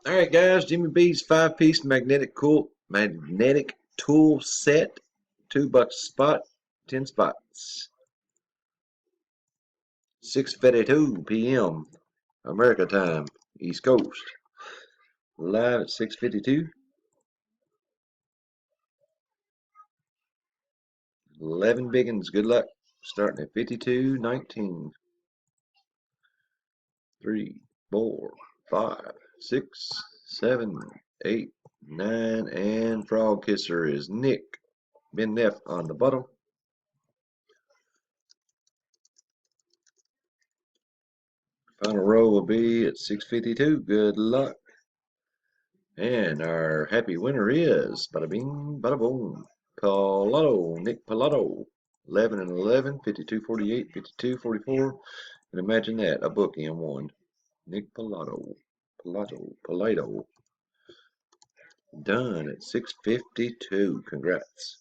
All right, guys. Jimmy B's 5-piece magnetic tool set. $2 a spot, 10 spots. 6:52 p.m. America time, East Coast. Live at 6:52. 11 biggins. Good luck. Starting at 52.19. 3, 4, 5, 6, 7, 8, 9, and Frog Kisser is Nick. Ben Neff on the bottom. Final roll will be at 6:52. Good luck. And our happy winner is bada bing, bada boom. Nick Pilato. 11 and 11, 52.48, 52.44. And imagine that, a book in one. Nick Pilato. Done at 6:52. Congrats.